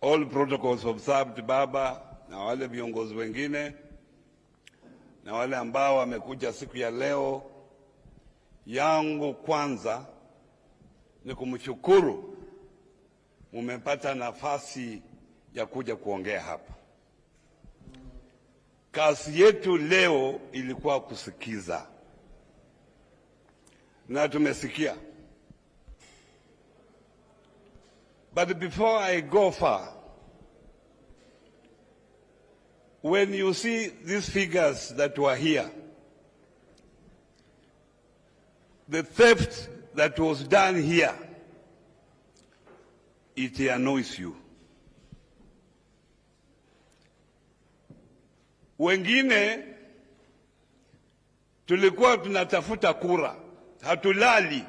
All protocols observed, Baba, na wale viongozi wengine na wale ambao wamekuja siku ya leo. Yangu kwanza ni kumshukuru mumepata nafasi ya kuja kuongea hapa. Kazi yetu leo ilikuwa kusikiza, na tumesikia. But before I go far, when you see these figures that were here, the theft that was done here, it annoys you. Wengine tulikuwa tunatafuta kura, hatulali.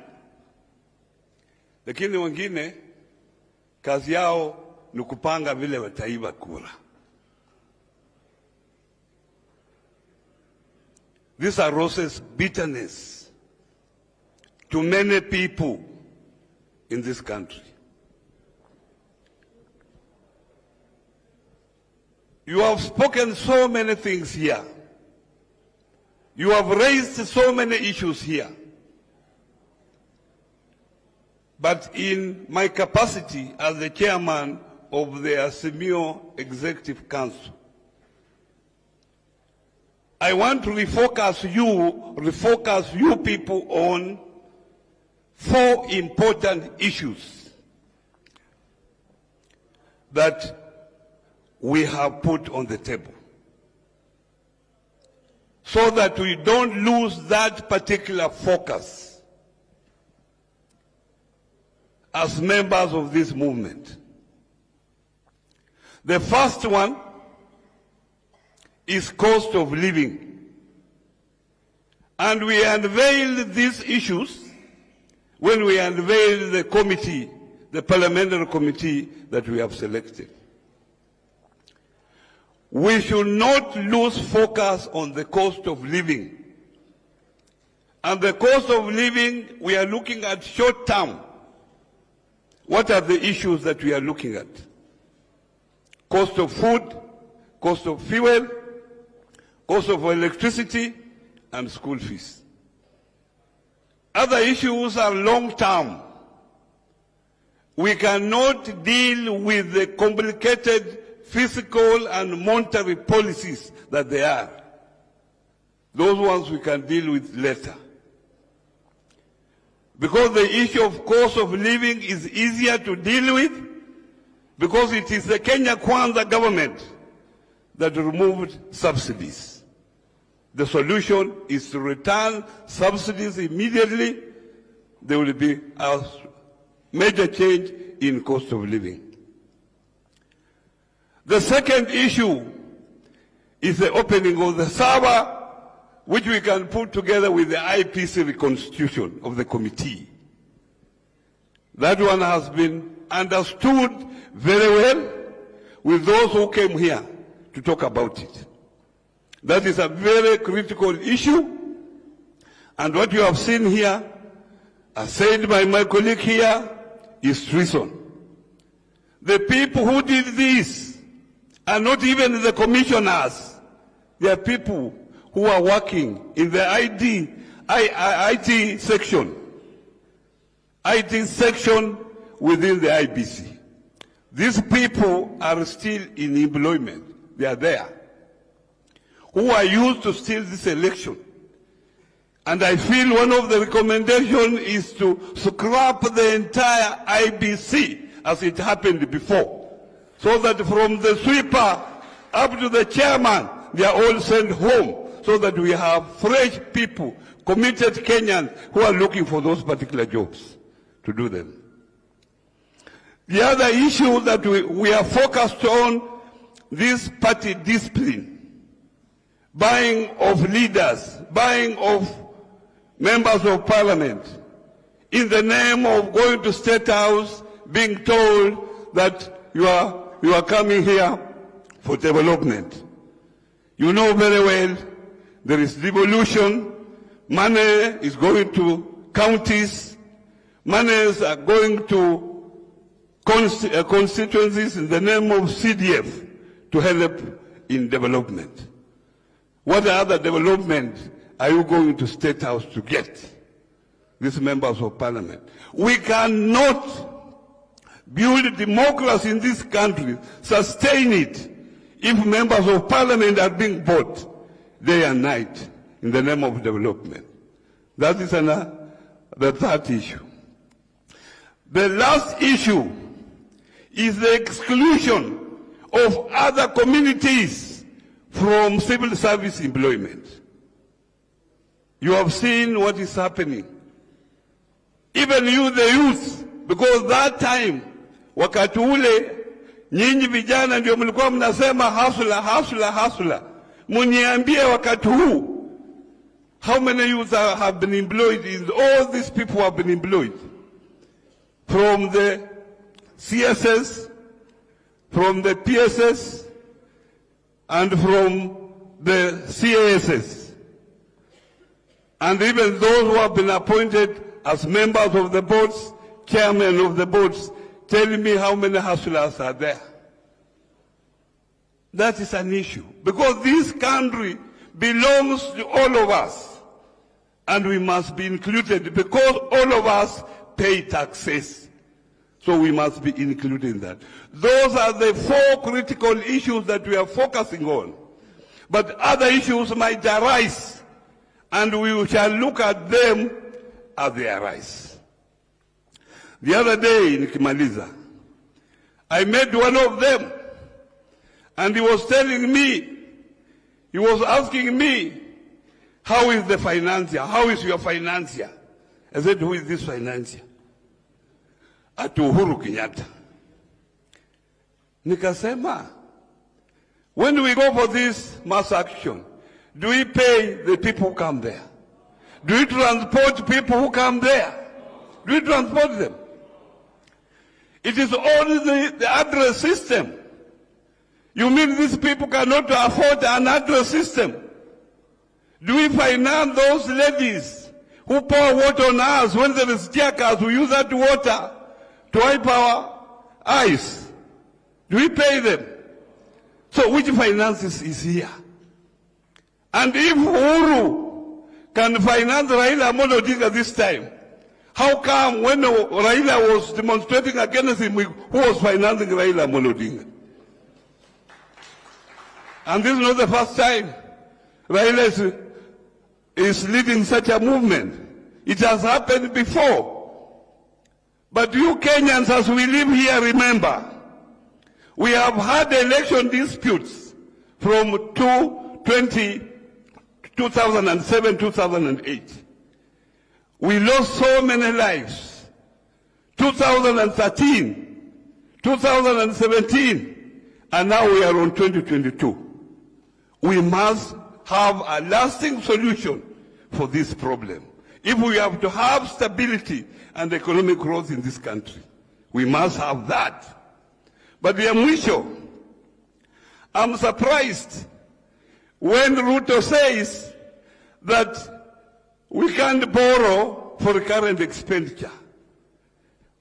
Lakini wengine kazi yao ni kupanga vile wataiba kura. This arouses bitterness to many people in this country. You have spoken so many things here. You have raised so many issues here. But in my capacity as the chairman of the Azimio Executive Council, I want to refocus you people on 4 important issues that we have put on the table, so that we don't lose that particular focus as members of this movement. The first one is cost of living. And we unveiled these issues when we unveiled the committee, the parliamentary committee that we have selected. We should not lose focus on the cost of living. And the cost of living, we are looking at short term. What are the issues that we are looking at? Cost of food, cost of fuel, cost of electricity, and school fees. Other issues are long term. We cannot deal with the complicated fiscal and monetary policies that they are. Those ones we can deal with later. Because the issue of cost of living is easier to deal with, because it is the Kenya Kwanza government that removed subsidies. The solution is to return subsidies immediately. There will be a major change in cost of living. The second issue is the opening of the server, which we can put together with the IPC reconstitution of the committee. That one has been understood very well with those who came here to talk about it. That is a very critical issue, and what you have seen here, as said by my colleague here, is treason. The people who did this are not even the commissioners. They are people who are working in the IT section within the IBC. These people are still in employment. They are there. Who are used to steal this election. And I feel one of the recommendations is to scrap the entire IBC as it happened before. So that from the sweeper up to the chairman, they are all sent home. So that we have fresh people, committed Kenyans who are looking for those particular jobs to do them. The other issue that we are focused on, this party discipline, buying of leaders, buying of members of parliament, in the name of going to State House, being told that you are coming here for development. You know very well there is devolution, money is going to counties, monies are going to constituencies in the name of CDF to help in development. What other development are you going to State House to get? These members of parliament. We cannot build democracy in this country, sustain it, if members of parliament are being bought day and night in the name of development. That is the third issue. The last issue is the exclusion of other communities from civil service employment. You have seen what is happening. Even you, the youth, because that time, wakati ule, nyinyi vijana ndio mlikuwa mnasema hustler. Muniambie wakati huu, how many youth have been employed in, all these people have been employed. From the CSS, from the PSS, and from the CASS. And even those who have been appointed as members of the boards, chairmen of the boards, telling me how many hustlers are there. That is an issue. Because this country belongs to all of us. And we must be included because all of us pay taxes. So we must be included in that. Those are the four critical issues that we are focusing on. But other issues might arise, and we shall look at them as they arise. The other day in Kimaliza, I met one of them, and he was telling me, he was asking me, how is the financier? How is your financier? I said, who is this financier? At Uhuru Kenyatta. Nikasema, when we go for this mass action, do we pay the people who come there? Do we transport people who come there? Do we transport them? It is only the address system. You mean these people cannot afford an address system? Do we finance those ladies who pour water on us when there is tear gas? We use that water to wipe our eyes. Do we pay them? So which finances is here? And if Uhuru can finance Raila Odinga this time, how come when Raila was demonstrating against him, who was financing Raila Odinga? And this is not the first time Raila is leading such a movement. It has happened before. But you Kenyans, as we live here, remember, we have had election disputes from 2007, 2008. We lost so many lives. 2013, 2017, and now we are on 2022. We must have a lasting solution for this problem. If we have to have stability and economic growth in this country, we must have that. But the mwisho, I'm surprised when Ruto says that we can't borrow for current expenditure.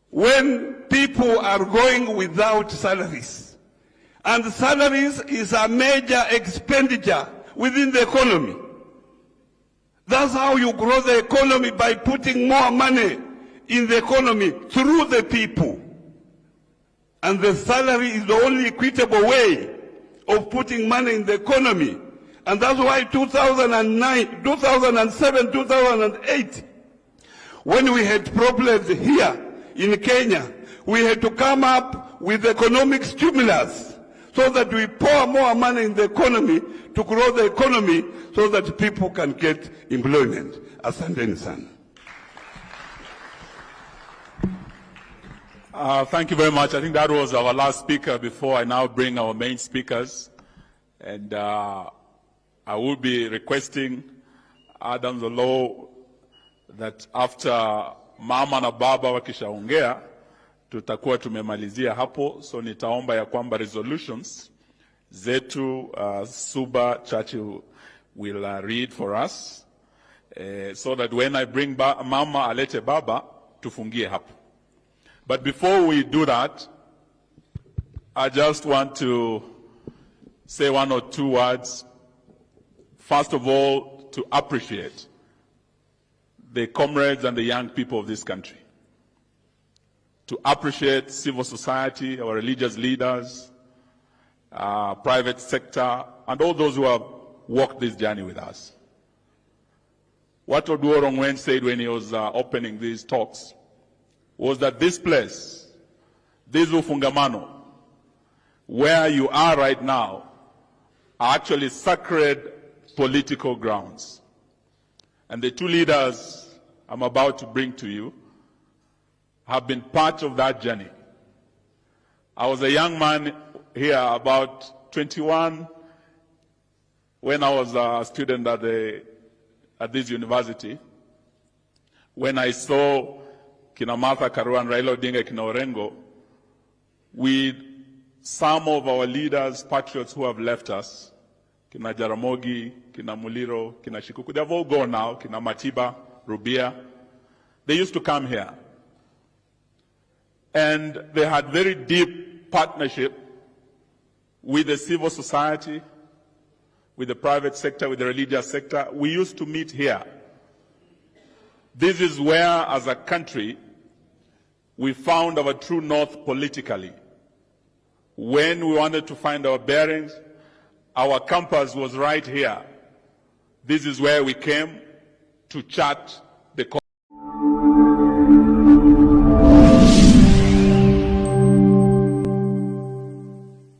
When people are going without salaries, and salaries is a major expenditure within the economy. That's how you grow the economy, by putting more money in the economy through the people. And the salary is the only equitable way of putting money in the economy. And that's why 2009, 2007, 2008, when we had problems here in Kenya, we had to come up with economic stimulus so that we pour more money in the economy to grow the economy so that people can get employment. Asante sana. Thank you very much. I think that was our last speaker before I now bring our main speakers. And I will be requesting Adam the Law that after mama na baba wakishaongea tutakuwa tumemalizia hapo, so nitaomba ya kwamba resolutions zetu Suba Churchill will read for us so that when I bring mama alete baba tufungie hapo. But before we do that, I just want to say one or two words. First of all, to appreciate the comrades and the young people of this country. To appreciate civil society, our religious leaders, private sector, and all those who have walked this journey with us. What Oduor Ongwen said when he was opening these talks was that this place, this Ufungamano, where you are right now, are actually sacred political grounds. And the two leaders I'm about to bring to you have been part of that journey. I was a young man here, about 21, when I was a student at this university, when I saw Kina Martha Karua and Raila Odinga Kina Orengo with some of our leaders, patriots who have left us, Kina Jaramogi, Kina Muliro, Kina Shikuku. They have all gone now, Kina Matiba, Rubia. They used to come here. And they had very deep partnership with the civil society, with the private sector, with the religious sector. We used to meet here. This is where, as a country, we found our true north politically. When we wanted to find our bearings, our compass was right here. This is where we came to chat